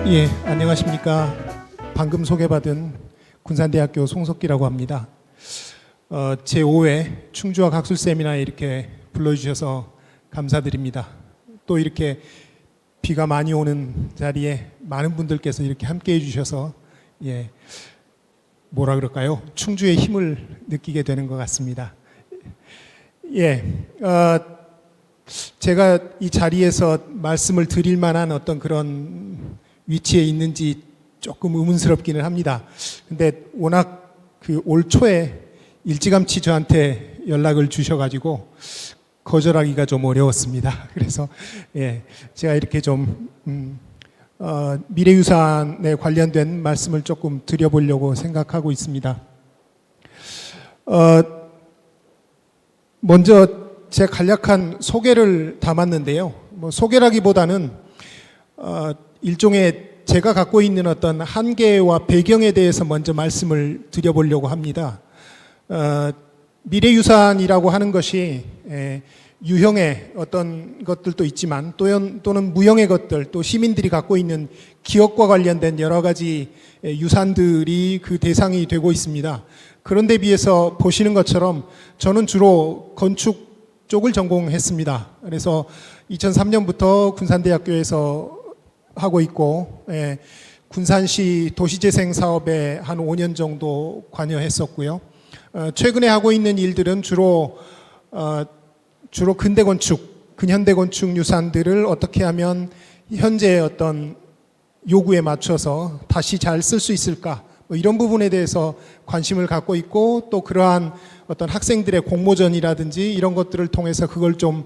예, 안녕하십니까. 방금 소개받은 군산대학교 송석기라고 합니다. 제5회 충주와 학술 세미나에 이렇게 불러주셔서 감사드립니다. 또 이렇게 비가 많이 오는 자리에 많은 분들께서 이렇게 함께 해주셔서 뭐라 그럴까요? 충주의 힘을 느끼게 되는 것 같습니다. 제가 이 자리에서 말씀을 드릴 만한 어떤 그런 위치에 있는지 조금 의문스럽기는 합니다. 근데 워낙 올 초에 일찌감치 저한테 연락을 주셔가지고 거절하기가 좀 어려웠습니다. 그래서 제가 이렇게 좀 미래유산에 관련된 말씀을 조금 드려보려고 생각하고 있습니다. 먼저 제 간략한 소개를 담았는데요. 소개라기보다는 일종의 제가 갖고 있는 어떤 한계와 배경에 대해서 먼저 말씀을 드려보려고 합니다. 미래유산이라고 하는 것이 유형의 어떤 것들도 있지만 또는 무형의 것들, 또 시민들이 갖고 있는 기억과 관련된 여러 가지 유산들이 그 대상이 되고 있습니다. 그런데 비해서 보시는 것처럼 저는 주로 건축 쪽을 전공했습니다. 그래서 2003년부터 군산대학교에서 하고 있고, 군산시 도시재생 사업에 한 5년 정도 관여했었고요. 최근에 하고 있는 일들은 주로 근대건축, 근현대건축 유산들을 어떻게 하면 현재의 어떤 요구에 맞춰서 다시 잘 쓸 수 있을까, 이런 부분에 대해서 관심을 갖고 있고, 또 그러한 어떤 학생들의 공모전이라든지 이런 것들을 통해서 그걸 좀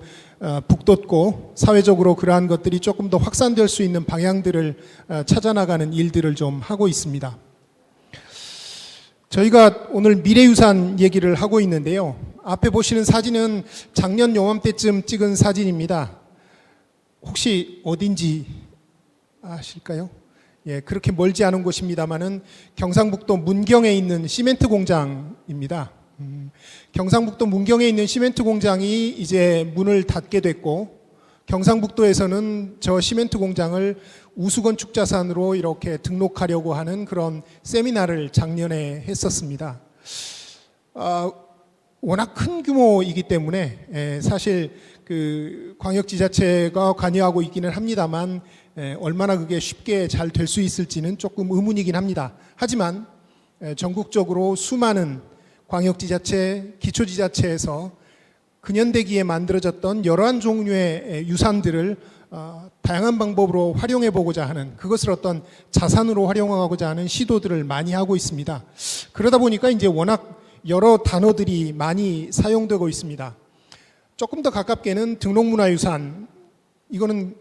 북돋고 사회적으로 그러한 것들이 조금 더 확산될 수 있는 방향들을 찾아나가는 일들을 좀 하고 있습니다. 저희가 오늘 미래유산 얘기를 하고 있는데요. 앞에 보시는 사진은 작년 요맘때쯤 찍은 사진입니다. 혹시 어딘지 아실까요? 그렇게 멀지 않은 곳입니다만은 경상북도 문경에 있는 시멘트 공장입니다. 경상북도 문경에 있는 시멘트 공장이 이제 문을 닫게 됐고, 경상북도에서는 저 시멘트 공장을 우수건축자산으로 이렇게 등록하려고 하는 그런 세미나를 작년에 했었습니다. 워낙 큰 규모이기 때문에 사실 그 광역지자체가 관여하고 있기는 합니다만 얼마나 그게 쉽게 잘 될 수 있을지는 조금 의문이긴 합니다. 하지만 전국적으로 수많은 광역지자체, 기초지자체에서 근현대기에 만들어졌던 여러한 종류의 유산들을 다양한 방법으로 활용해 보고자 하는, 그것을 어떤 자산으로 활용하고자 하는 시도들을 많이 하고 있습니다. 그러다 보니까 이제 워낙 여러 단어들이 많이 사용되고 있습니다. 조금 더 가깝게는 등록문화유산, 이거는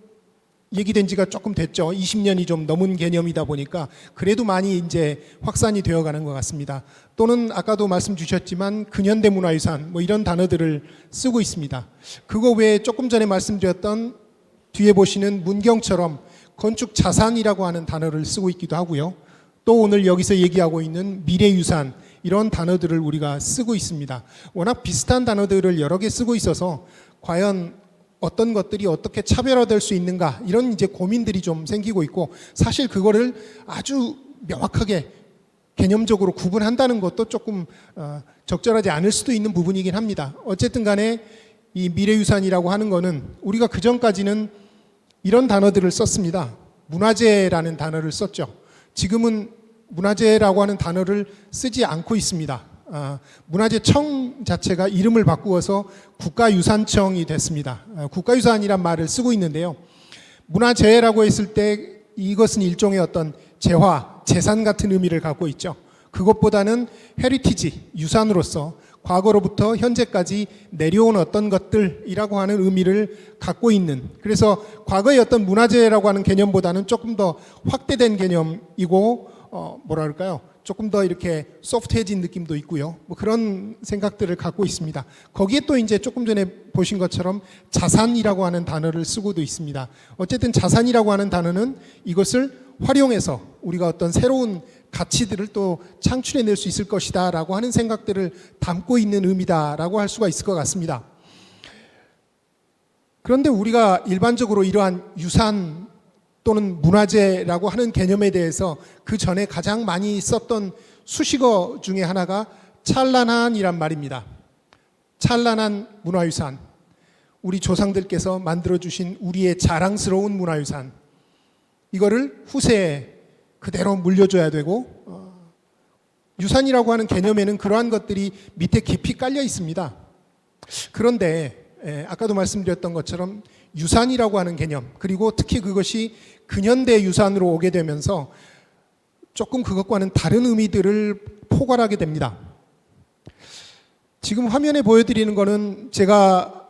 얘기된 지가 조금 됐죠. 20년이 좀 넘은 개념이다 보니까 그래도 많이 이제 확산이 되어 가는 것 같습니다. 또는 아까도 말씀 주셨지만 근현대 문화유산, 이런 단어들을 쓰고 있습니다. 그거 외에 조금 전에 말씀드렸던 뒤에 보시는 문경처럼 건축 자산이라고 하는 단어를 쓰고 있기도 하고요. 또 오늘 여기서 얘기하고 있는 미래유산, 이런 단어들을 우리가 쓰고 있습니다. 워낙 비슷한 단어들을 여러 개 쓰고 있어서 과연 어떤 것들이 어떻게 차별화될 수 있는가, 이런 이제 고민들이 좀 생기고 있고, 사실 그거를 아주 명확하게 개념적으로 구분한다는 것도 조금 적절하지 않을 수도 있는 부분이긴 합니다. 어쨌든 간에 이 미래유산이라고 하는 거는 우리가 그전까지는 이런 단어들을 썼습니다. 문화재라는 단어를 썼죠. 지금은 문화재라고 하는 단어를 쓰지 않고 있습니다. 문화재청 자체가 이름을 바꾸어서 국가유산청이 됐습니다. 국가유산이란 말을 쓰고 있는데요. 문화재라고 했을 때 이것은 일종의 어떤 재화, 재산 같은 의미를 갖고 있죠. 그것보다는 헤리티지, 유산으로서 과거로부터 현재까지 내려온 어떤 것들이라고 하는 의미를 갖고 있는, 그래서 과거의 어떤 문화재라고 하는 개념보다는 조금 더 확대된 개념이고, 뭐라 그럴까요? 조금 더 이렇게 소프트해진 느낌도 있고요. 그런 생각들을 갖고 있습니다. 거기에 또 이제 조금 전에 보신 것처럼 자산이라고 하는 단어를 쓰고도 있습니다. 어쨌든 자산이라고 하는 단어는 이것을 활용해서 우리가 어떤 새로운 가치들을 또 창출해낼 수 있을 것이다 라고 하는 생각들을 담고 있는 의미다라고 할 수가 있을 것 같습니다. 그런데 우리가 일반적으로 이러한 유산 또는 문화재라고 하는 개념에 대해서 그 전에 가장 많이 썼던 수식어 중에 하나가 찬란한이란 말입니다. 찬란한 문화유산, 우리 조상들께서 만들어주신 우리의 자랑스러운 문화유산, 이거를 후세에 그대로 물려줘야 되고, 유산이라고 하는 개념에는 그러한 것들이 밑에 깊이 깔려 있습니다. 그런데 아까도 말씀드렸던 것처럼 유산이라고 하는 개념, 그리고 특히 그것이 근현대 유산으로 오게 되면서 조금 그것과는 다른 의미들을 포괄하게 됩니다. 지금 화면에 보여드리는 거는 제가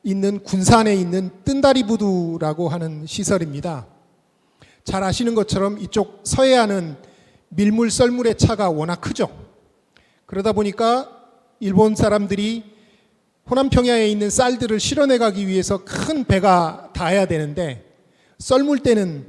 있는 군산에 있는 뜬다리 부두라고 하는 시설입니다. 잘 아시는 것처럼 이쪽 서해안은 밀물 썰물의 차가 워낙 크죠. 그러다 보니까 일본 사람들이 호남평야에 있는 쌀들을 실어내 가기 위해서 큰 배가 닿아야 되는데 썰물 때는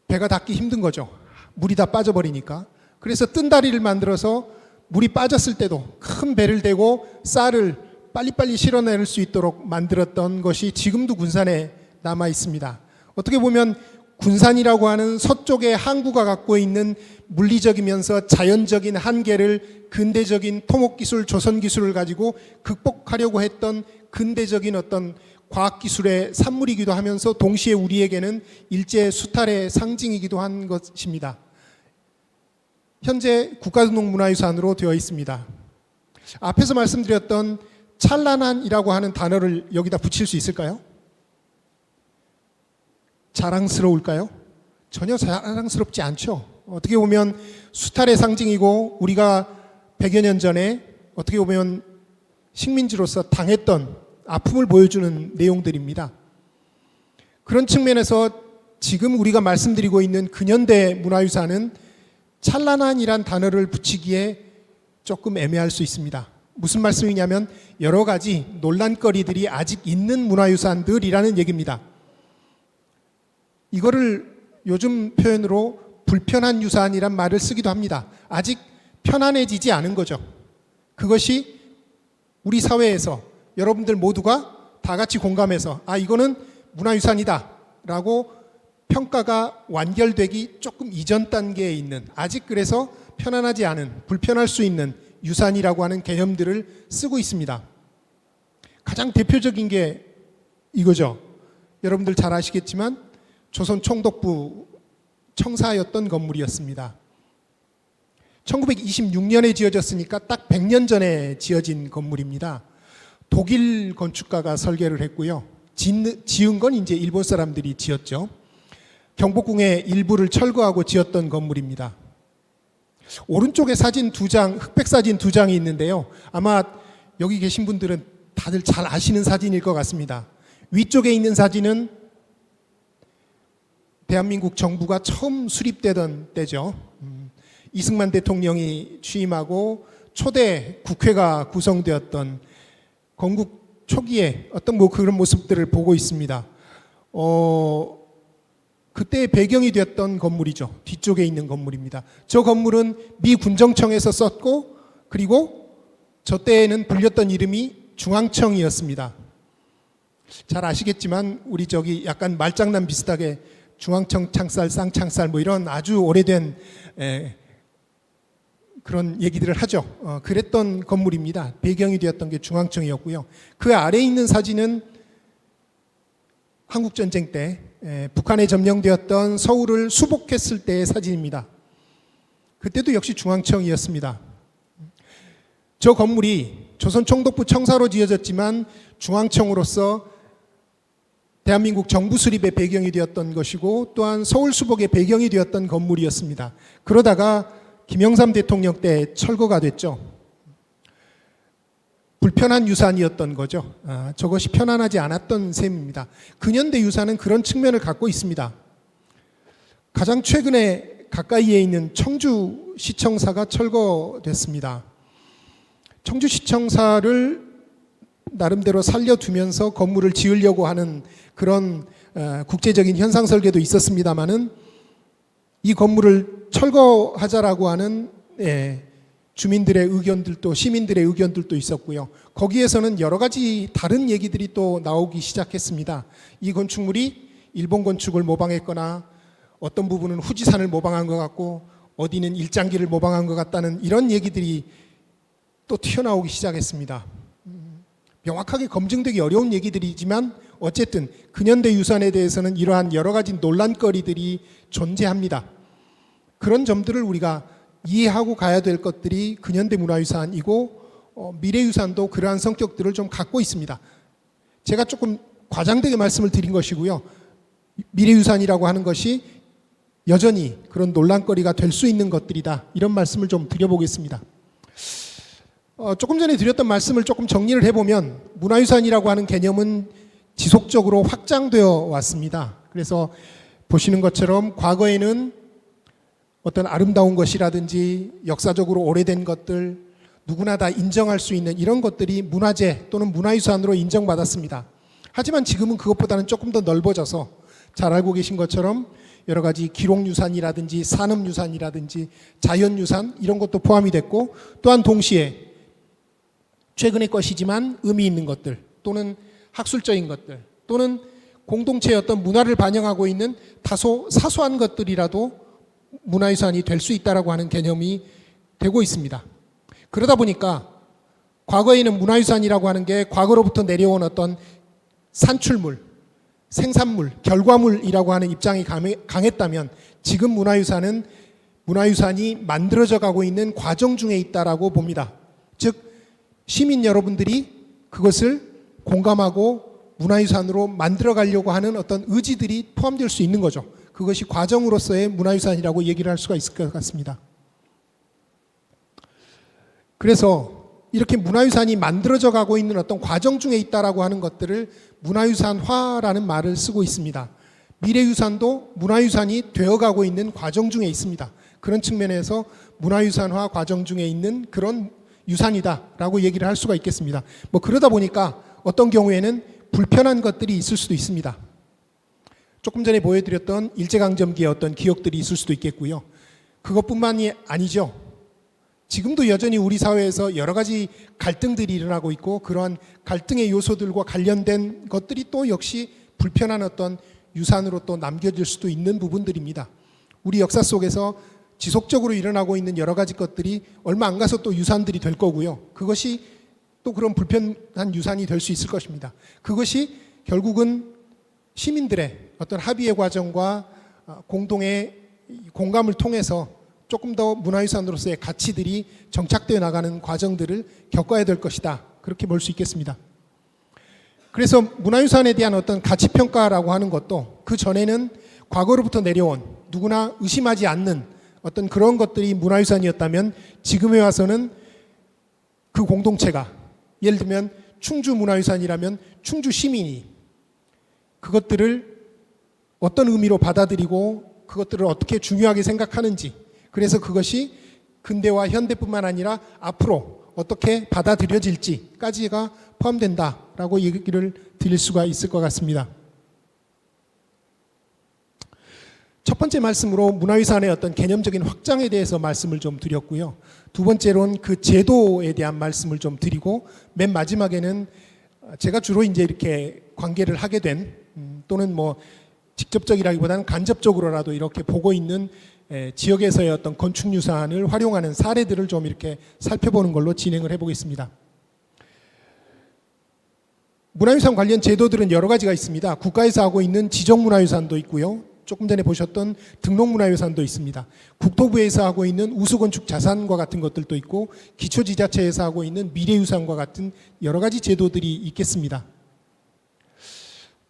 배가 닿기 힘든 거죠. 물이 다 빠져버리니까. 그래서 뜬다리를 만들어서 물이 빠졌을 때도 큰 배를 대고 쌀을 빨리빨리 실어낼 수 있도록 만들었던 것이 지금도 군산에 남아 있습니다. 어떻게 보면 군산이라고 하는 서쪽의 항구가 갖고 있는 물리적이면서 자연적인 한계를 근대적인 토목기술, 조선기술을 가지고 극복하려고 했던 근대적인 어떤 과학기술의 산물이기도 하면서 동시에 우리에게는 일제 수탈의 상징이기도 한 것입니다. 현재 국가등록문화유산으로 되어 있습니다. 앞에서 말씀드렸던 찬란한이라고 하는 단어를 여기다 붙일 수 있을까요? 자랑스러울까요? 전혀 자랑스럽지 않죠. 어떻게 보면 수탈의 상징이고 우리가 100여 년 전에 어떻게 보면 식민지로서 당했던 아픔을 보여주는 내용들입니다. 그런 측면에서 지금 우리가 말씀드리고 있는 근현대 문화유산은 찬란한이란 단어를 붙이기에 조금 애매할 수 있습니다. 무슨 말씀이냐면 여러 가지 논란거리들이 아직 있는 문화유산들이라는 얘기입니다. 이거를 요즘 표현으로 불편한 유산이란 말을 쓰기도 합니다. 아직 편안해지지 않은 거죠. 그것이 우리 사회에서 여러분들 모두가 다 같이 공감해서 이거는 문화유산이다 라고 평가가 완결되기 조금 이전 단계에 있는, 아직 그래서 편안하지 않은, 불편할 수 있는 유산이라고 하는 개념들을 쓰고 있습니다. 가장 대표적인 게 이거죠. 여러분들 잘 아시겠지만 조선 총독부 청사였던 건물이었습니다. 1926년에 지어졌으니까 딱 100년 전에 지어진 건물입니다. 독일 건축가가 설계를 했고요. 지은 건 이제 일본 사람들이 지었죠. 경복궁의 일부를 철거하고 지었던 건물입니다. 오른쪽에 사진 2장, 흑백 사진 2장이 있는데요. 아마 여기 계신 분들은 다들 잘 아시는 사진일 것 같습니다. 위쪽에 있는 사진은 대한민국 정부가 처음 수립되던 때죠. 이승만 대통령이 취임하고 초대 국회가 구성되었던 건국 초기에 어떤 그런 모습들을 보고 있습니다. 그때 배경이 되었던 건물이죠. 뒤쪽에 있는 건물입니다. 저 건물은 미 군정청에서 썼고, 그리고 저 때에는 불렸던 이름이 중앙청이었습니다. 잘 아시겠지만 우리 저기 약간 말장난 비슷하게 중앙청 창살, 쌍창살 뭐 이런 아주 오래된 그런 얘기들을 하죠. 그랬던 건물입니다. 배경이 되었던 게 중앙청이었고요. 그 아래에 있는 사진은 한국전쟁 때 북한에 점령되었던 서울을 수복했을 때의 사진입니다. 그때도 역시 중앙청이었습니다. 저 건물이 조선 총독부 청사로 지어졌지만 중앙청으로서 대한민국 정부 수립의 배경이 되었던 것이고 또한 서울 수복의 배경이 되었던 건물이었습니다. 그러다가 김영삼 대통령 때 철거가 됐죠. 불편한 유산이었던 거죠. 저것이 편안하지 않았던 셈입니다. 근현대 유산은 그런 측면을 갖고 있습니다. 가장 최근에 가까이에 있는 청주시청사가 철거됐습니다. 청주시청사를 나름대로 살려두면서 건물을 지으려고 하는 그런 국제적인 현상 설계도 있었습니다마는 이 건물을 철거하자라고 하는 주민들의 의견들도, 시민들의 의견들도 있었고요. 거기에서는 여러 가지 다른 얘기들이 또 나오기 시작했습니다. 이 건축물이 일본 건축을 모방했거나 어떤 부분은 후지산을 모방한 것 같고 어디는 일장기를 모방한 것 같다는 이런 얘기들이 또 튀어나오기 시작했습니다. 명확하게 검증되기 어려운 얘기들이지만 어쨌든 근현대 유산에 대해서는 이러한 여러 가지 논란거리들이 존재합니다. 그런 점들을 우리가 이해하고 가야 될 것들이 근현대 문화유산이고 미래유산도 그러한 성격들을 좀 갖고 있습니다. 제가 조금 과장되게 말씀을 드린 것이고요. 미래유산이라고 하는 것이 여전히 그런 논란거리가 될 수 있는 것들이다. 이런 말씀을 좀 드려보겠습니다. 조금 전에 드렸던 말씀을 조금 정리를 해보면 문화유산이라고 하는 개념은 지속적으로 확장되어 왔습니다. 그래서 보시는 것처럼 과거에는 어떤 아름다운 것이라든지 역사적으로 오래된 것들 누구나 다 인정할 수 있는 이런 것들이 문화재 또는 문화유산으로 인정받았습니다. 하지만 지금은 그것보다는 조금 더 넓어져서 잘 알고 계신 것처럼 여러 가지 기록유산이라든지 산업유산이라든지 자연유산 이런 것도 포함이 됐고 또한 동시에 최근의 것이지만 의미 있는 것들 또는 학술적인 것들 또는 공동체의 어떤 문화를 반영하고 있는 다소 사소한 것들이라도 문화유산이 될 수 있다라고 하는 개념이 되고 있습니다. 그러다 보니까 과거에는 문화유산이라고 하는 게 과거로부터 내려온 어떤 산출물, 생산물, 결과물이라고 하는 입장이 강했다면 지금 문화유산은 문화유산이 만들어져 가고 있는 과정 중에 있다라고 봅니다. 즉 시민 여러분들이 그것을 공감하고 문화유산으로 만들어 가려고 하는 어떤 의지들이 포함될 수 있는 거죠. 그것이 과정으로서의 문화유산이라고 얘기를 할 수가 있을 것 같습니다. 그래서 이렇게 문화유산이 만들어져 가고 있는 어떤 과정 중에 있다라고 하는 것들을 문화유산화라는 말을 쓰고 있습니다. 미래유산도 문화유산이 되어가고 있는 과정 중에 있습니다. 그런 측면에서 문화유산화 과정 중에 있는 그런 유산이다라고 얘기를 할 수가 있겠습니다. 그러다 보니까 어떤 경우에는 불편한 것들이 있을 수도 있습니다. 조금 전에 보여드렸던 일제강점기의 어떤 기억들이 있을 수도 있겠고요. 그것뿐만이 아니죠. 지금도 여전히 우리 사회에서 여러 가지 갈등들이 일어나고 있고 그러한 갈등의 요소들과 관련된 것들이 또 역시 불편한 어떤 유산으로 또 남겨질 수도 있는 부분들입니다. 우리 역사 속에서 지속적으로 일어나고 있는 여러 가지 것들이 얼마 안 가서 또 유산들이 될 거고요. 그것이 또 그런 불편한 유산이 될 수 있을 것입니다. 그것이 결국은 시민들의 어떤 합의의 과정과 공동의 공감을 통해서 조금 더 문화유산으로서의 가치들이 정착되어 나가는 과정들을 겪어야 될 것이다. 그렇게 볼 수 있겠습니다. 그래서 문화유산에 대한 어떤 가치평가라고 하는 것도 그 전에는 과거로부터 내려온 누구나 의심하지 않는 어떤 그런 것들이 문화유산이었다면 지금에 와서는 그 공동체가 예를 들면 충주 문화유산이라면 충주 시민이 그것들을 어떤 의미로 받아들이고 그것들을 어떻게 중요하게 생각하는지 그래서 그것이 근대와 현대뿐만 아니라 앞으로 어떻게 받아들여질지까지가 포함된다라고 얘기를 드릴 수가 있을 것 같습니다. 첫 번째 말씀으로 문화유산의 어떤 개념적인 확장에 대해서 말씀을 좀 드렸고요. 두 번째로는 그 제도에 대한 말씀을 좀 드리고 맨 마지막에는 제가 주로 이제 이렇게 관계를 하게 된 또는 직접적이라기보다는 간접적으로라도 이렇게 보고 있는 지역에서의 어떤 건축유산을 활용하는 사례들을 좀 이렇게 살펴보는 걸로 진행을 해보겠습니다. 문화유산 관련 제도들은 여러 가지가 있습니다. 국가에서 하고 있는 지정문화유산도 있고요. 조금 전에 보셨던 등록문화유산도 있습니다. 국토부에서 하고 있는 우수건축 자산과 같은 것들도 있고 기초지자체에서 하고 있는 미래유산과 같은 여러 가지 제도들이 있겠습니다.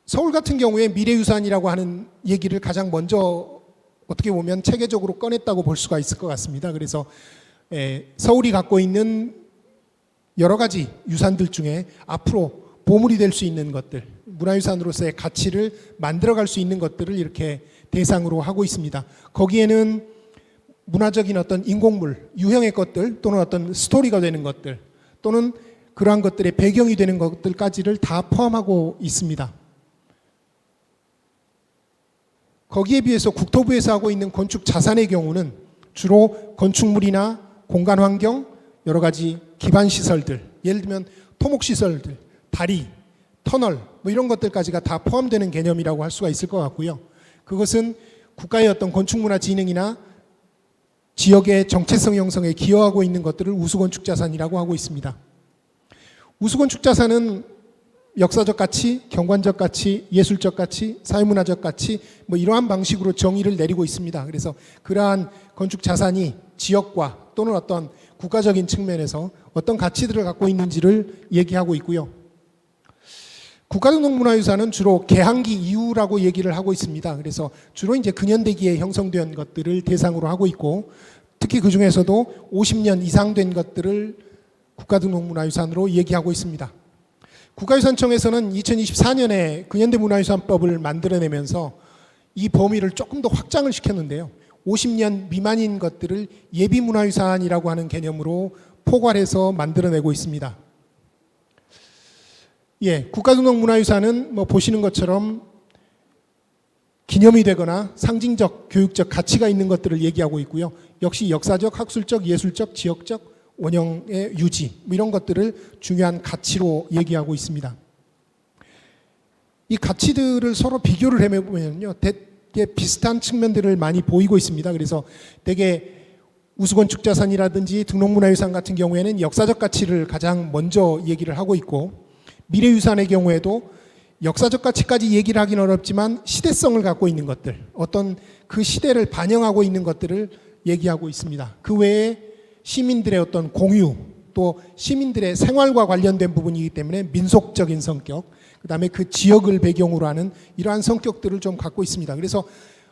서울 같은 경우에 미래유산이라고 하는 얘기를 가장 먼저 어떻게 보면 체계적으로 꺼냈다고 볼 수가 있을 것 같습니다. 그래서 서울이 갖고 있는 여러 가지 유산들 중에 앞으로 보물이 될 수 있는 것들, 문화유산으로서의 가치를 만들어갈 수 있는 것들을 이렇게 대상으로 하고 있습니다. 거기에는 문화적인 어떤 인공물, 유형의 것들 또는 어떤 스토리가 되는 것들 또는 그러한 것들의 배경이 되는 것들까지를 다 포함하고 있습니다. 거기에 비해서 국토부에서 하고 있는 건축 자산의 경우는 주로 건축물이나 공간 환경, 여러 가지 기반 시설들, 예를 들면 토목시설들, 다리, 터널 뭐 이런 것들까지가 다 포함되는 개념이라고 할 수가 있을 것 같고요. 그것은 국가의 어떤 건축문화 진흥이나 지역의 정체성 형성에 기여하고 있는 것들을 우수건축자산이라고 하고 있습니다. 우수건축자산은 역사적 가치, 경관적 가치, 예술적 가치, 사회문화적 가치 뭐 이러한 방식으로 정의를 내리고 있습니다. 그래서 그러한 건축자산이 지역과 또는 어떤 국가적인 측면에서 어떤 가치들을 갖고 있는지를 얘기하고 있고요. 국가등록문화유산은 주로 개항기 이후라고 얘기를 하고 있습니다. 그래서 주로 이제 근현대기에 형성된 것들을 대상으로 하고 있고, 특히 그 중에서도 50년 이상 된 것들을 국가등록문화유산으로 얘기하고 있습니다. 국가유산청에서는 2024년에 근현대문화유산법을 만들어내면서 이 범위를 조금 더 확장을 시켰는데요. 50년 미만인 것들을 예비문화유산이라고 하는 개념으로 포괄해서 만들어내고 있습니다. 예, 국가등록문화유산은 뭐 보시는 것처럼 기념이 되거나 상징적, 교육적 가치가 있는 것들을 얘기하고 있고요. 역시 역사적, 학술적, 예술적, 지역적 원형의 유지 뭐 이런 것들을 중요한 가치로 얘기하고 있습니다. 이 가치들을 서로 비교를 해보면요, 되게 비슷한 측면들을 많이 보이고 있습니다. 그래서 되게 우수건축자산이라든지 등록문화유산 같은 경우에는 역사적 가치를 가장 먼저 얘기를 하고 있고, 미래유산의 경우에도 역사적 가치까지 얘기를 하기는 어렵지만 시대성을 갖고 있는 것들, 어떤 그 시대를 반영하고 있는 것들을 얘기하고 있습니다. 그 외에 시민들의 어떤 공유, 또 시민들의 생활과 관련된 부분이기 때문에 민속적인 성격, 그 다음에 그 지역을 배경으로 하는 이러한 성격들을 좀 갖고 있습니다. 그래서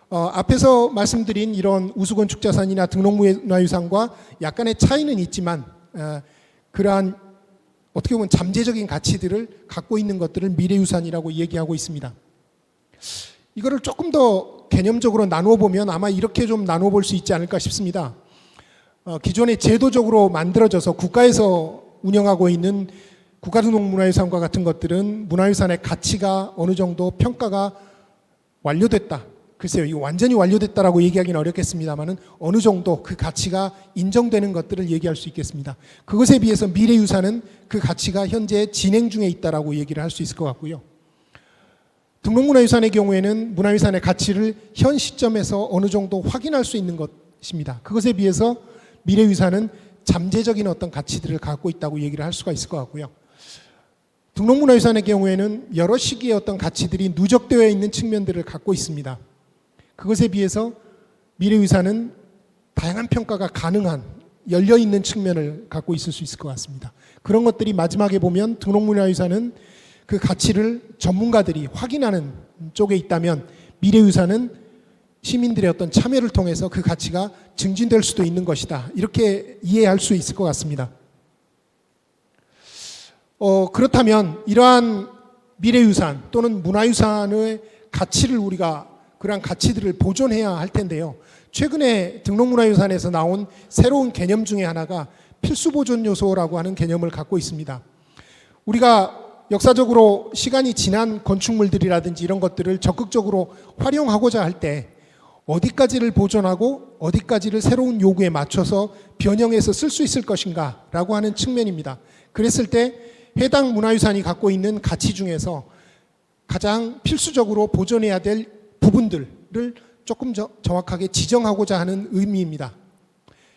앞에서 말씀드린 이런 우수건축자산이나 등록문화유산과 약간의 차이는 있지만 그러한 어떻게 보면 잠재적인 가치들을 갖고 있는 것들을 미래유산이라고 얘기하고 있습니다. 이거를 조금 더 개념적으로 나누어 보면 아마 이렇게 좀 나누어 볼 수 있지 않을까 싶습니다. 기존에 제도적으로 만들어져서 국가에서 운영하고 있는 국가등록문화유산과 같은 것들은 문화유산의 가치가 어느 정도 평가가 완료됐다. 글쎄요, 이거 완전히 완료됐다라고 얘기하기는 어렵겠습니다만은 어느 정도 그 가치가 인정되는 것들을 얘기할 수 있겠습니다. 그것에 비해서 미래유산은 그 가치가 현재 진행 중에 있다라고 얘기를 할 수 있을 것 같고요. 등록문화유산의 경우에는 문화유산의 가치를 현 시점에서 어느 정도 확인할 수 있는 것입니다. 그것에 비해서 미래유산은 잠재적인 어떤 가치들을 갖고 있다고 얘기를 할 수가 있을 것 같고요. 등록문화유산의 경우에는 여러 시기의 어떤 가치들이 누적되어 있는 측면들을 갖고 있습니다. 그것에 비해서 미래유산은 다양한 평가가 가능한 열려있는 측면을 갖고 있을 수 있을 것 같습니다. 그런 것들이 마지막에 보면 등록문화유산은 그 가치를 전문가들이 확인하는 쪽에 있다면 미래유산은 시민들의 어떤 참여를 통해서 그 가치가 증진될 수도 있는 것이다. 이렇게 이해할 수 있을 것 같습니다. 그렇다면 이러한 미래유산 또는 문화유산의 가치를 우리가 그러한 가치들을 보존해야 할 텐데요. 최근에 등록문화유산에서 나온 새로운 개념 중에 하나가 필수보존 요소라고 하는 개념을 갖고 있습니다. 우리가 역사적으로 시간이 지난 건축물들이라든지 이런 것들을 적극적으로 활용하고자 할 때 어디까지를 보존하고 어디까지를 새로운 요구에 맞춰서 변형해서 쓸 수 있을 것인가 라고 하는 측면입니다. 그랬을 때 해당 문화유산이 갖고 있는 가치 중에서 가장 필수적으로 보존해야 될 부분들을 조금 정확하게 지정하고자 하는 의미입니다.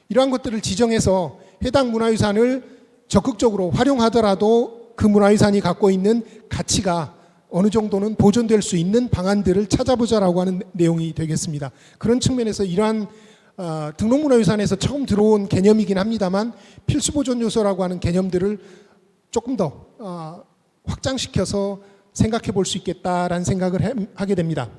이러한 것들을 지정해서 해당 문화유산을 적극적으로 활용하더라도 그 문화유산이 갖고 있는 가치가 어느 정도는 보존될 수 있는 방안들을 찾아보자라고 하는 내용이 되겠습니다. 그런 측면에서 이러한 등록문화유산에서 처음 들어온 개념이긴 합니다만 필수보존 요소라고 하는 개념들을 조금 더 확장시켜서 생각해 볼 수 있겠다라는 생각을 하게 됩니다.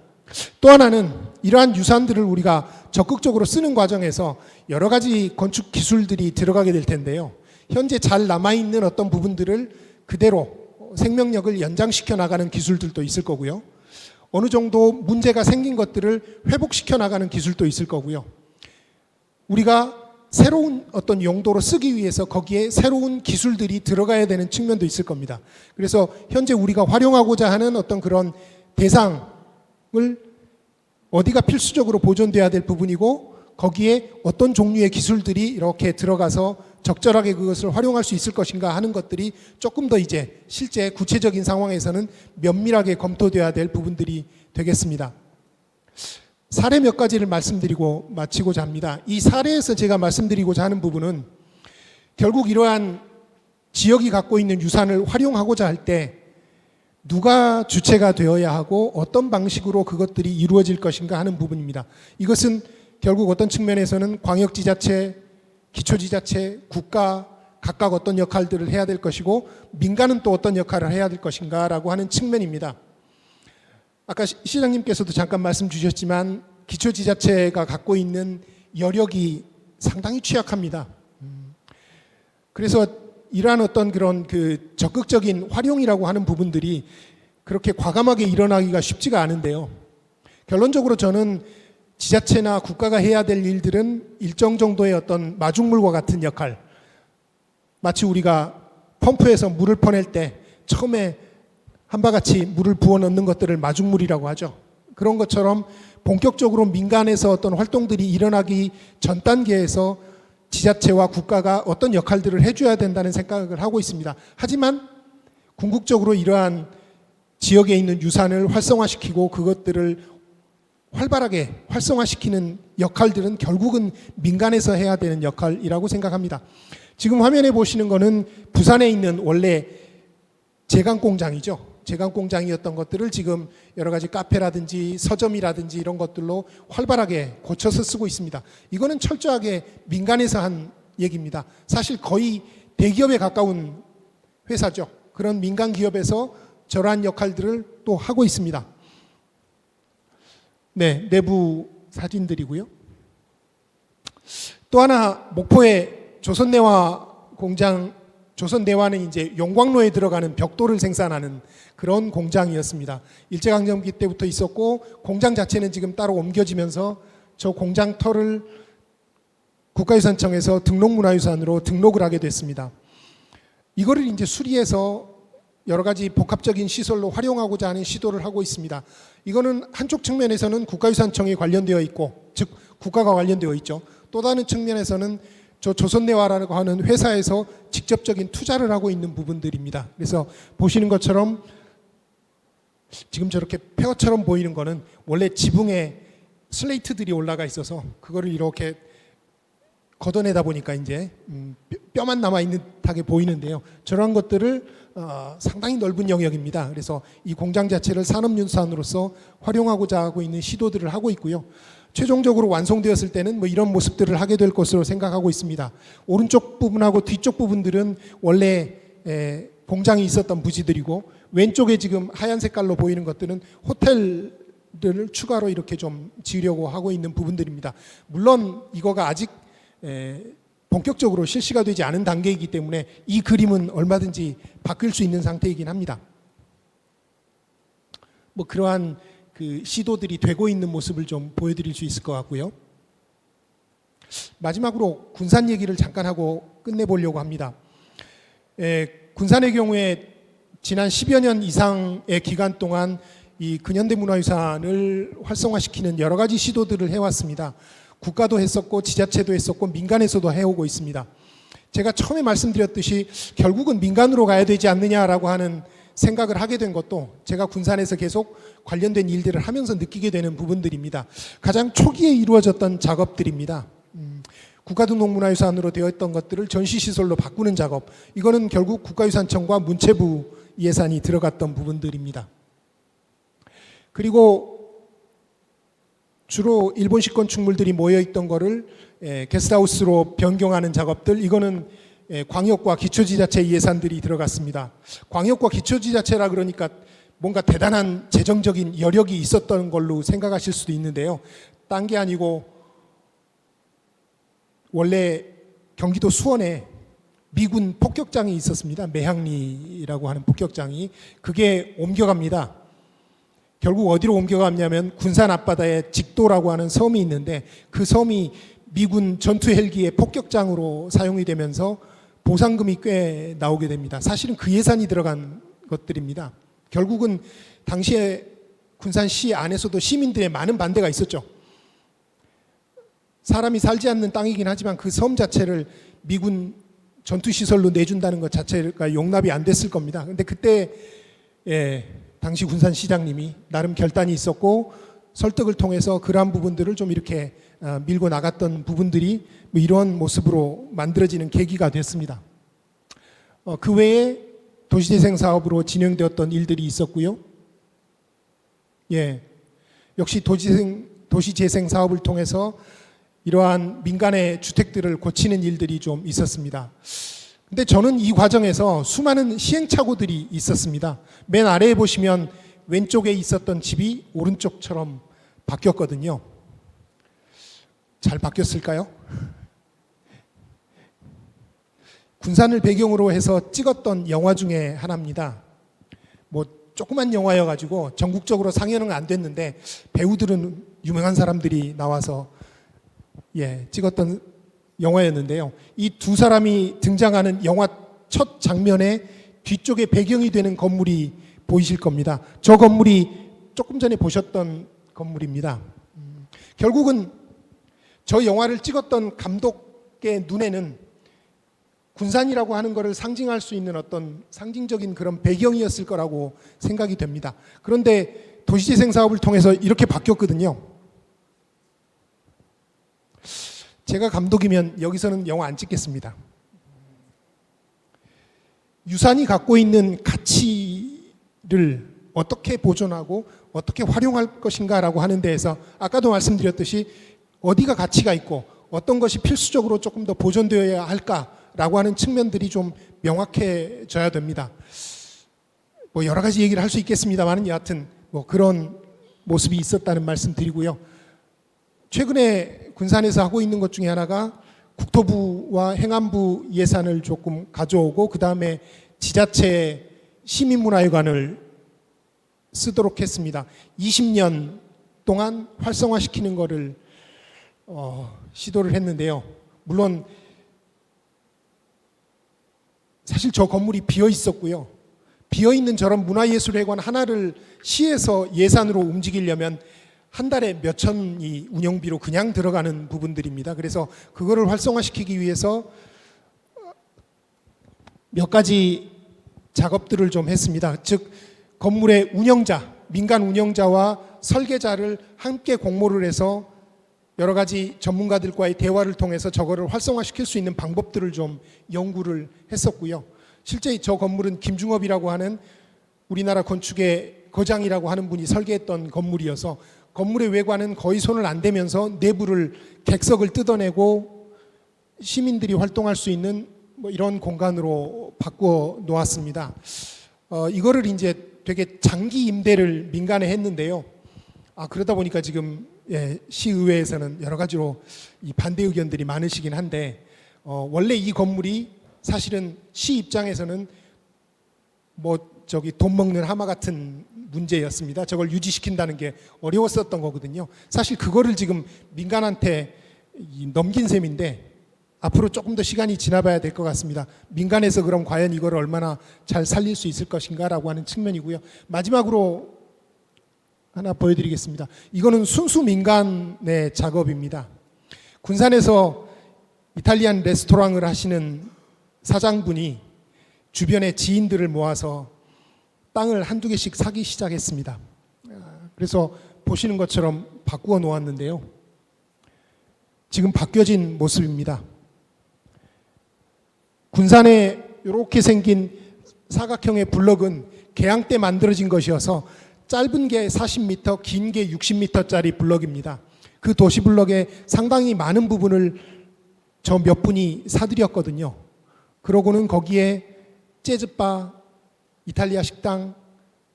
또 하나는 이러한 유산들을 우리가 적극적으로 쓰는 과정에서 여러 가지 건축 기술들이 들어가게 될 텐데요. 현재 잘 남아있는 어떤 부분들을 그대로 생명력을 연장시켜 나가는 기술들도 있을 거고요. 어느 정도 문제가 생긴 것들을 회복시켜 나가는 기술도 있을 거고요. 우리가 새로운 어떤 용도로 쓰기 위해서 거기에 새로운 기술들이 들어가야 되는 측면도 있을 겁니다. 그래서 현재 우리가 활용하고자 하는 어떤 그런 대상을 어디가 필수적으로 보존돼야 될 부분이고 거기에 어떤 종류의 기술들이 이렇게 들어가서 적절하게 그것을 활용할 수 있을 것인가 하는 것들이 조금 더 이제 실제 구체적인 상황에서는 면밀하게 검토돼야 될 부분들이 되겠습니다. 사례 몇 가지를 말씀드리고 마치고자 합니다. 이 사례에서 제가 말씀드리고자 하는 부분은 결국 이러한 지역이 갖고 있는 유산을 활용하고자 할 때 누가 주체가 되어야 하고 어떤 방식으로 그것들이 이루어질 것인가 하는 부분입니다. 이것은 결국 어떤 측면에서는 광역지자체, 기초지자체, 국가 각각 어떤 역할들을 해야 될 것이고 민간은 또 어떤 역할을 해야 될 것인가라고 하는 측면입니다. 아까 시장님께서도 잠깐 말씀 주셨지만 기초지자체가 갖고 있는 여력이 상당히 취약합니다. 그래서 이러한 어떤 그런 그 적극적인 활용이라고 하는 부분들이 그렇게 과감하게 일어나기가 쉽지가 않은데요. 결론적으로 저는 지자체나 국가가 해야 될 일들은 일정 정도의 어떤 마중물과 같은 역할, 마치 우리가 펌프에서 물을 퍼낼 때 처음에 한바같이 물을 부어 넣는 것들을 마중물이라고 하죠. 그런 것처럼 본격적으로 민간에서 어떤 활동들이 일어나기 전 단계에서 지자체와 국가가 어떤 역할들을 해줘야 된다는 생각을 하고 있습니다. 하지만 궁극적으로 이러한 지역에 있는 유산을 활성화시키고 그것들을 활발하게 활성화시키는 역할들은 결국은 민간에서 해야 되는 역할이라고 생각합니다. 지금 화면에 보시는 거는 부산에 있는 원래 제강공장이죠. 제강공장이었던 것들을 지금 여러 가지 카페라든지 서점이라든지 이런 것들로 활발하게 고쳐서 쓰고 있습니다. 이거는 철저하게 민간에서 한 얘기입니다. 사실 거의 대기업에 가까운 회사죠. 그런 민간 기업에서 저러한 역할들을 또 하고 있습니다. 네, 내부 사진들이고요. 또 하나 목포의 조선내화 공장, 조선내화는 이제 용광로에 들어가는 벽돌을 생산하는 그런 공장이었습니다. 일제강점기 때부터 있었고 공장 자체는 지금 따로 옮겨지면서 저 공장 터를 국가유산청에서 등록문화유산으로 등록을 하게 됐습니다. 이거를 이제 수리해서 여러 가지 복합적인 시설로 활용하고자 하는 시도를 하고 있습니다. 이거는 한쪽 측면에서는 국가유산청이 관련되어 있고, 즉 국가가 관련되어 있죠. 또 다른 측면에서는 저 조선내화라고 하는 회사에서 직접적인 투자를 하고 있는 부분들입니다. 그래서 보시는 것처럼 지금 저렇게 폐허처럼 보이는 거는 원래 지붕에 슬레이트들이 올라가 있어서 그거를 이렇게 걷어내다 보니까 이제 뼈만 남아있는 듯하게 보이는데요. 저런 것들을 상당히 넓은 영역입니다. 그래서 이 공장 자체를 산업유산으로서 활용하고자 하고 있는 시도들을 하고 있고요. 최종적으로 완성되었을 때는 뭐 이런 모습들을 하게 될 것으로 생각하고 있습니다. 오른쪽 부분하고 뒤쪽 부분들은 원래 공장이 있었던 부지들이고 왼쪽에 지금 하얀 색깔로 보이는 것들은 호텔들을 추가로 이렇게 좀 지으려고 하고 있는 부분들입니다. 물론 이거가 아직 본격적으로 실시가 되지 않은 단계이기 때문에 이 그림은 얼마든지 바뀔 수 있는 상태이긴 합니다. 뭐 그러한 그 시도들이 되고 있는 모습을 좀 보여드릴 수 있을 것 같고요. 마지막으로 군산 얘기를 잠깐 하고 끝내보려고 합니다. 군산의 경우에 지난 10여 년 이상의 기간 동안 이 근현대 문화유산을 활성화시키는 여러 가지 시도들을 해왔습니다. 국가도 했었고 지자체도 했었고 민간에서도 해오고 있습니다. 제가 처음에 말씀드렸듯이 결국은 민간으로 가야 되지 않느냐라고 하는 생각을 하게 된 것도 제가 군산에서 계속 관련된 일들을 하면서 느끼게 되는 부분들입니다. 가장 초기에 이루어졌던 작업들입니다. 국가등록문화유산으로 되어 있던 것들을 전시시설로 바꾸는 작업, 이거는 결국 국가유산청과 문체부 예산이 들어갔던 부분들입니다. 그리고 주로 일본식 건축물들이 모여있던 거를 게스트하우스로 변경하는 작업들, 이거는 광역과 기초지자체 예산들이 들어갔습니다. 광역과 기초지자체라 그러니까 뭔가 대단한 재정적인 여력이 있었던 걸로 생각하실 수도 있는데요. 딴 게 아니고 원래 경기도 수원에 미군 폭격장이 있었습니다. 매향리라고 하는 폭격장이. 그게 옮겨갑니다. 결국 어디로 옮겨갔냐면 군산 앞바다에 직도라고 하는 섬이 있는데 그 섬이 미군 전투 헬기의 폭격장으로 사용이 되면서 보상금이 꽤 나오게 됩니다. 사실은 그 예산이 들어간 것들입니다. 결국은 당시에 군산시 안에서도 시민들의 많은 반대가 있었죠. 사람이 살지 않는 땅이긴 하지만 그 섬 자체를 미군 전투 시설로 내준다는 것 자체가 용납이 안 됐을 겁니다. 근데 그때 당시 군산시장님이 나름 결단이 있었고 설득을 통해서 그러한 부분들을 좀 이렇게 밀고 나갔던 부분들이 뭐 이런 모습으로 만들어지는 계기가 됐습니다. 그 외에 도시재생 사업으로 진행되었던 일들이 있었고요. 역시 도시재생 사업을 통해서 이러한 민간의 주택들을 고치는 일들이 좀 있었습니다. 근데 저는 이 과정에서 수많은 시행착오들이 있었습니다. 맨 아래에 보시면 왼쪽에 있었던 집이 오른쪽처럼 바뀌었거든요. 잘 바뀌었을까요? 군산을 배경으로 해서 찍었던 영화 중에 하나입니다. 뭐 조그만 영화여가지고 전국적으로 상영은 안 됐는데 배우들은 유명한 사람들이 나와서 찍었던 영화였는데요. 이 두 사람이 등장하는 영화 첫 장면의 뒤쪽에 배경이 되는 건물이 보이실 겁니다. 저 건물이 조금 전에 보셨던 건물입니다. 결국은 저 영화를 찍었던 감독의 눈에는 군산이라고 하는 것을 상징할 수 있는 어떤 상징적인 그런 배경이었을 거라고 생각이 됩니다. 그런데 도시재생 사업을 통해서 이렇게 바뀌었거든요. 제가 감독이면 여기서는 영화 안 찍겠습니다. 유산이 갖고 있는 가치를 어떻게 보존하고 어떻게 활용할 것인가라고 하는 데에서 아까도 말씀드렸듯이 어디가 가치가 있고 어떤 것이 필수적으로 조금 더 보존되어야 할까라고 하는 측면들이 좀 명확해져야 됩니다. 뭐 여러 가지 얘기를 할 수 있겠습니다만 여하튼 뭐 그런 모습이 있었다는 말씀 드리고요. 최근에 군산에서 하고 있는 것 중에 하나가 국토부와 행안부 예산을 조금 가져오고 그 다음에 지자체 시민문화회관을 쓰도록 했습니다. 20년 동안 활성화시키는 것을 시도를 했는데요. 물론 사실 저 건물이 비어 있었고요. 비어 있는 저런 문화예술회관 하나를 시에서 예산으로 움직이려면 한 달에 몇 천이 운영비로 그냥 들어가는 부분들입니다. 그래서 그거를 활성화시키기 위해서 몇 가지 작업들을 좀 했습니다. 즉 건물의 운영자, 민간 운영자와 설계자를 함께 공모를 해서 여러 가지 전문가들과의 대화를 통해서 저거를 활성화시킬 수 있는 방법들을 좀 연구를 했었고요. 실제 저 건물은 김중업이라고 하는 우리나라 건축의 거장이라고 하는 분이 설계했던 건물이어서 건물의 외관은 거의 손을 안 대면서 내부를 객석을 뜯어내고 시민들이 활동할 수 있는 뭐 이런 공간으로 바꾸어 놓았습니다. 이거를 이제 되게 장기 임대를 민간에 했는데요. 그러다 보니까 지금 시의회에서는 여러 가지로 이 반대 의견들이 많으시긴 한데 원래 이 건물이 사실은 시 입장에서는 돈 먹는 하마 같은 문제였습니다. 저걸 유지시킨다는 게 어려웠었던 거거든요. 사실 그거를 지금 민간한테 넘긴 셈인데 앞으로 조금 더 시간이 지나봐야 될 것 같습니다. 민간에서 그럼 과연 이걸 얼마나 잘 살릴 수 있을 것인가라고 하는 측면이고요. 마지막으로 하나 보여드리겠습니다. 이거는 순수 민간의 작업입니다. 군산에서 이탈리안 레스토랑을 하시는 사장분이 주변의 지인들을 모아서 땅을 한두 개씩 사기 시작했습니다. 그래서 보시는 것처럼 바꾸어 놓았는데요. 지금 바뀌어진 모습입니다. 군산에 이렇게 생긴 사각형의 블럭은 개항 때 만들어진 것이어서 짧은 게 40m, 긴 게 60m짜리 블럭입니다. 그 도시 블럭의 상당히 많은 부분을 저 몇 분이 사들였거든요. 그러고는 거기에 재즈바, 이탈리아 식당,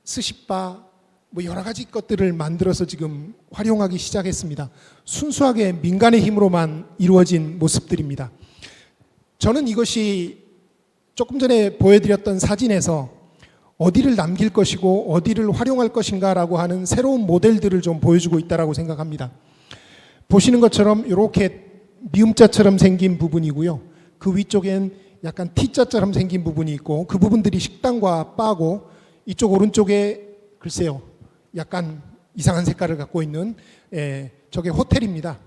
스시바 뭐 여러 가지 것들을 만들어서 지금 활용하기 시작했습니다. 순수하게 민간의 힘으로만 이루어진 모습들입니다. 저는 이것이 조금 전에 보여드렸던 사진에서 어디를 남길 것이고 어디를 활용할 것인가라고 하는 새로운 모델들을 좀 보여주고 있다고 생각합니다. 보시는 것처럼 이렇게 미음자처럼 생긴 부분이고요. 그 위쪽엔 약간 T자처럼 생긴 부분이 있고 그 부분들이 식당과 바고 이쪽 오른쪽에 글쎄요. 약간 이상한 색깔을 갖고 있는 저게 호텔입니다.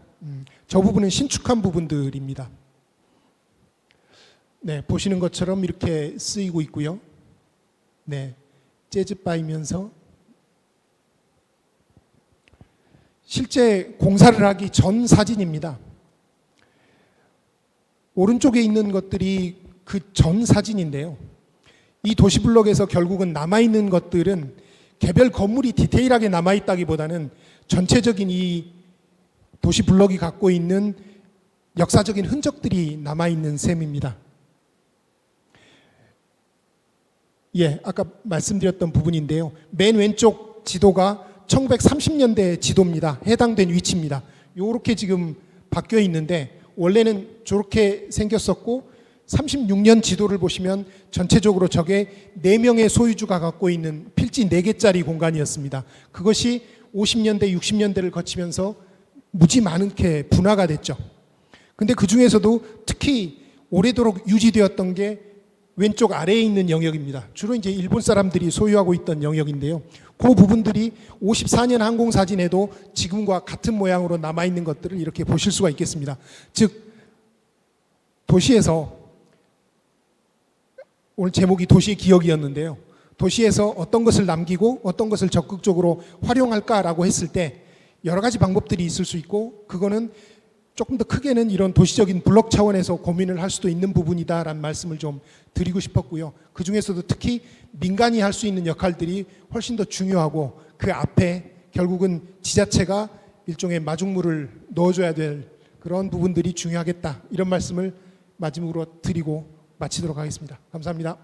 저 부분은 신축한 부분들입니다. 네, 보시는 것처럼 이렇게 쓰이고 있고요. 네, 재즈바이면서 실제 공사를 하기 전 사진입니다. 오른쪽에 있는 것들이 그 전 사진인데요. 이 도시블록에서 결국은 남아있는 것들은 개별 건물이 디테일하게 남아있다기보다는 전체적인 이 도시블록이 갖고 있는 역사적인 흔적들이 남아있는 셈입니다. 예, 아까 말씀드렸던 부분인데요. 맨 왼쪽 지도가 1930년대 지도입니다. 해당된 위치입니다. 요렇게 지금 바뀌어 있는데 원래는 저렇게 생겼었고 36년 지도를 보시면 전체적으로 저게 4명의 소유주가 갖고 있는 필지 4개짜리 공간이었습니다. 그것이 50년대, 60년대를 거치면서 무지 많게 분화가 됐죠. 근데 그 중에서도 특히 오래도록 유지되었던 게 왼쪽 아래에 있는 영역입니다. 주로 이제 일본 사람들이 소유하고 있던 영역인데요. 그 부분들이 54년 항공사진에도 지금과 같은 모양으로 남아있는 것들을 이렇게 보실 수가 있겠습니다. 즉 도시에서, 오늘 제목이 도시의 기억이었는데요. 도시에서 어떤 것을 남기고 어떤 것을 적극적으로 활용할까라고 했을 때 여러 가지 방법들이 있을 수 있고, 그거는 조금 더 크게는 이런 도시적인 블록 차원에서 고민을 할 수도 있는 부분이다라는 말씀을 좀 드리고 싶었고요. 그 중에서도 특히 민간이 할 수 있는 역할들이 훨씬 더 중요하고, 그 앞에 결국은 지자체가 일종의 마중물을 넣어줘야 될 그런 부분들이 중요하겠다, 이런 말씀을 마지막으로 드리고 마치도록 하겠습니다. 감사합니다.